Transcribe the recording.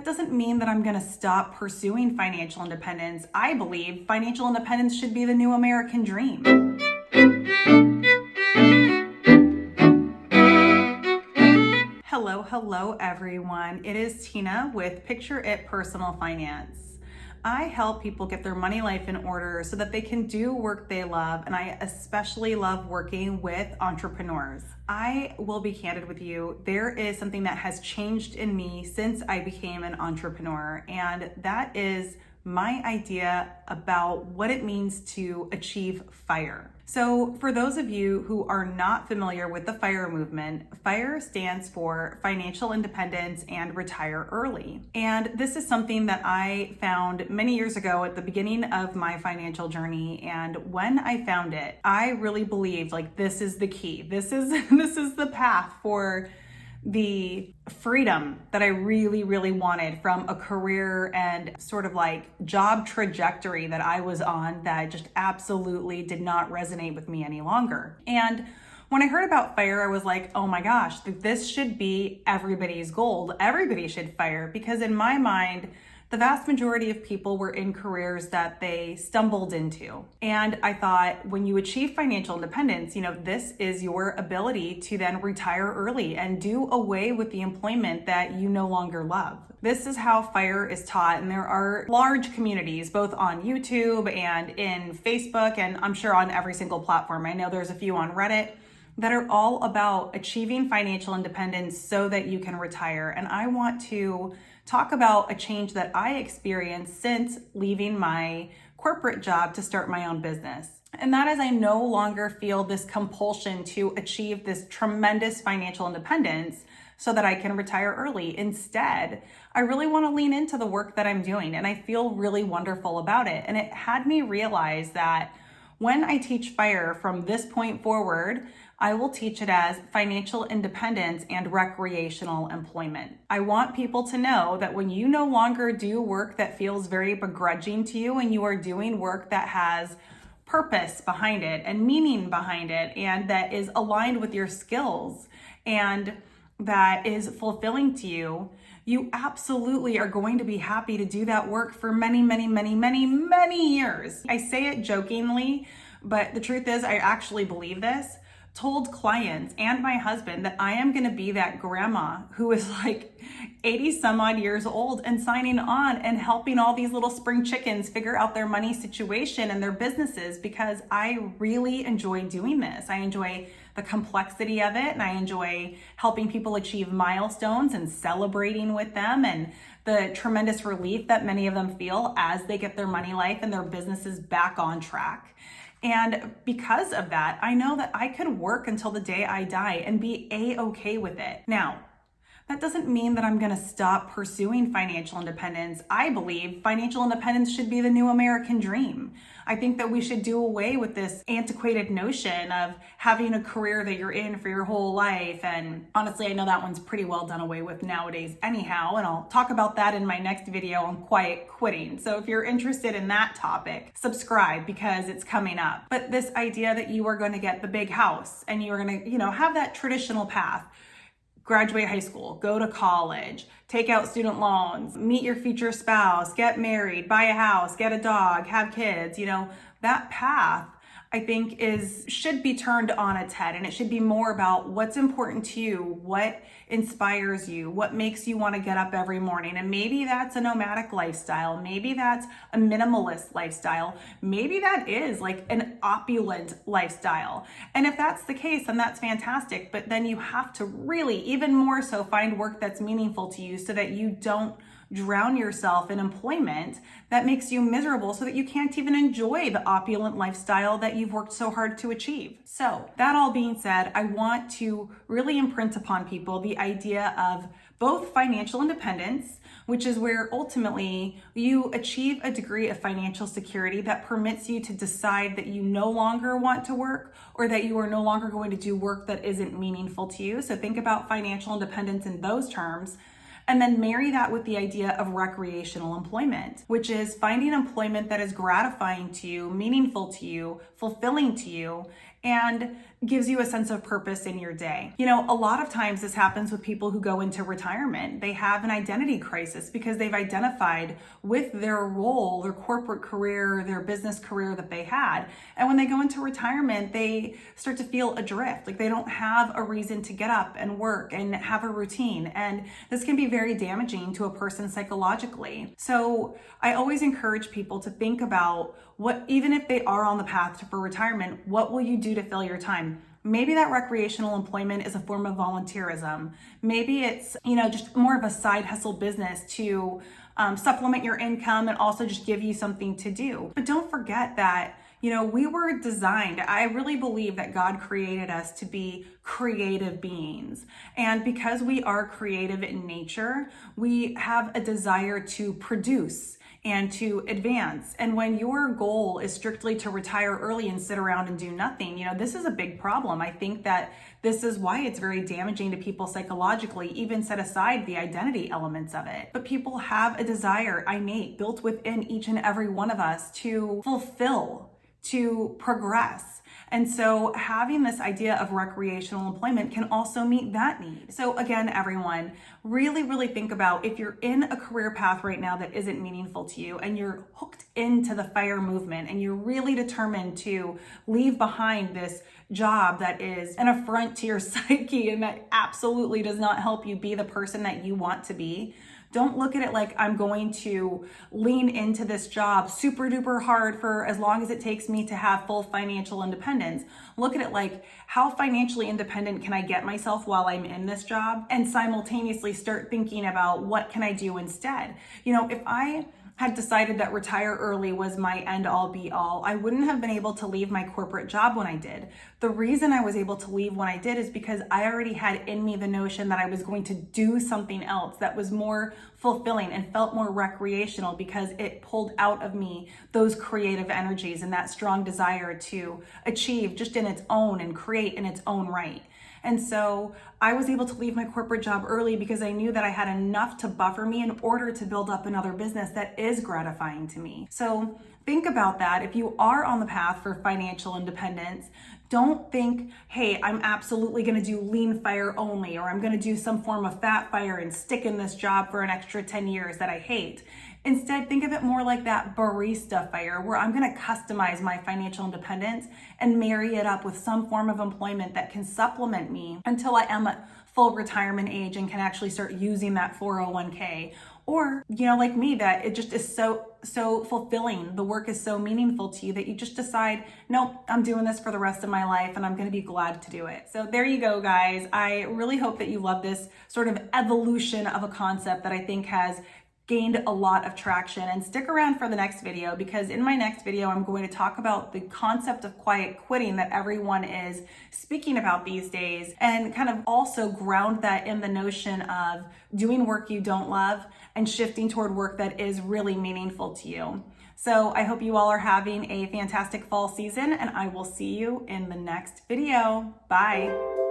doesn't mean that I'm going to stop pursuing financial independence. I believe financial independence should be the new American dream. Hello everyone. It is Tina with Picture It Personal Finance. I help people get their money life in order so that they can do work they love, and I especially love working with entrepreneurs. I will be candid with you. There is something that has changed in me since I became an entrepreneur, and that is my idea about what it means to achieve FIRE. So for those of you who are not familiar with the FIRE movement, FIRE stands for Financial Independence and Retire Early. And this is something that I found many years ago at the beginning of my financial journey. And when I found it, I really believed this is the key. This is the path for the freedom that I really wanted from a career and sort of job trajectory that I was on that just absolutely did not resonate with me any longer. And when I heard about FIRE, I was like, oh my gosh, this should be everybody's goal. Everybody should FIRE, because in my mind, the vast majority of people were in careers that they stumbled into. And I thought, when you achieve financial independence, this is your ability to then retire early and do away with the employment that you no longer love. This is how FIRE is taught, and there are large communities both on YouTube and in Facebook, and I'm sure on every single platform. I know there's a few on Reddit that are all about achieving financial independence so that you can retire. And I want to talk about a change that I experienced since leaving my corporate job to start my own business. And that is, I no longer feel this compulsion to achieve this tremendous financial independence so that I can retire early. Instead, I really want to lean into the work that I'm doing, and I feel really wonderful about it. And it had me realize that when I teach FIRE from this point forward, I will teach it as financial independence and recreational employment. I want people to know that when you no longer do work that feels very begrudging to you, and you are doing work that has purpose behind it and meaning behind it, and that is aligned with your skills and that is fulfilling to you, you absolutely are going to be happy to do that work for many years. I say it jokingly, but the truth is I actually believe this. Told clients and my husband that I am going to be that grandma who is 80 some odd years old and signing on and helping all these little spring chickens figure out their money situation and their businesses, because I really enjoy doing this. I enjoy the complexity of it, and I enjoy helping people achieve milestones and celebrating with them, and the tremendous relief that many of them feel as they get their money life and their businesses back on track. And because of that, I know that I could work until the day I die and be A-okay with it. Now, that doesn't mean that I'm going to stop pursuing financial independence. I believe financial independence should be the new American dream. I think that we should do away with this antiquated notion of having a career that you're in for your whole life. And honestly, I know that one's pretty well done away with nowadays anyhow, and I'll talk about that in my next video on quiet quitting. So if you're interested in that topic, subscribe, because it's coming up. But this idea that you are going to get the big house and you are going to, have that traditional path. Graduate high school, go to college, take out student loans, meet your future spouse, get married, buy a house, get a dog, have kids, that path, I think should be turned on its head, and it should be more about what's important to you, what inspires you, what makes you want to get up every morning. And maybe that's a nomadic lifestyle, maybe that's a minimalist lifestyle, maybe that is an opulent lifestyle. And if that's the case, then that's fantastic. But then you have to really, even more so, find work that's meaningful to you so that you don't drown yourself in employment that makes you miserable, so that you can't even enjoy the opulent lifestyle that you've worked so hard to achieve. So that all being said, I want to really imprint upon people the idea of both financial independence, which is where ultimately you achieve a degree of financial security that permits you to decide that you no longer want to work, or that you are no longer going to do work that isn't meaningful to you. So think about financial independence in those terms. And then marry that with the idea of recreational employment, which is finding employment that is gratifying to you, meaningful to you, fulfilling to you, and gives you a sense of purpose in your day. You know, a lot of times this happens with people who go into retirement. They have an identity crisis because they've identified with their role, their corporate career, their business career that they had. And when they go into retirement, they start to feel adrift, like they don't have a reason to get up and work and have a routine. And this can be very damaging to a person psychologically. So I always encourage people to think about what, even if they are on the path for retirement, what will you do to fill your time? Maybe that recreational employment is a form of volunteerism. Maybe it's, just more of a side hustle business to supplement your income and also just give you something to do. But don't forget that, we were designed. I really believe that God created us to be creative beings. And because we are creative in nature, we have a desire to produce and to advance. And when your goal is strictly to retire early and sit around and do nothing, this is a big problem. I think that this is why it's very damaging to people psychologically, even set aside the identity elements of it. But people have a desire, innate, built within each and every one of us to fulfill, to progress. And so having this idea of recreational employment can also meet that need. So again, everyone, really, really think about if you're in a career path right now that isn't meaningful to you and you're hooked into the FIRE movement and you're really determined to leave behind this job that is an affront to your psyche and that absolutely does not help you be the person that you want to be. Don't look at it like I'm going to lean into this job super duper hard for as long as it takes me to have full financial independence. Look at it like, how financially independent can I get myself while I'm in this job? And simultaneously start thinking about what can I do instead? If I had decided that retire early was my end all be all, I wouldn't have been able to leave my corporate job when I did. The reason I was able to leave when I did is because I already had in me the notion that I was going to do something else that was more fulfilling and felt more recreational because it pulled out of me those creative energies and that strong desire to achieve just in its own and create in its own right. And so I was able to leave my corporate job early because I knew that I had enough to buffer me in order to build up another business that is gratifying to me. So think about that. If you are on the path for financial independence, don't think, hey, I'm absolutely going to do lean FIRE only, or I'm going to do some form of fat FIRE and stick in this job for an extra 10 years that I hate. Instead, think of it more like that barista FIRE, where I'm going to customize my financial independence and marry it up with some form of employment that can supplement me until I am at full retirement age and can actually start using that 401k. Or, like me, that it just is so fulfilling. The work is so meaningful to you that you just decide, nope, I'm doing this for the rest of my life and I'm going to be glad to do it. So there you go, guys. I really hope that you love this sort of evolution of a concept that I think has gained a lot of traction. And stick around for the next video, because in my next video, I'm going to talk about the concept of quiet quitting that everyone is speaking about these days, and kind of also ground that in the notion of doing work you don't love and shifting toward work that is really meaningful to you. So I hope you all are having a fantastic fall season, and I will see you in the next video. Bye.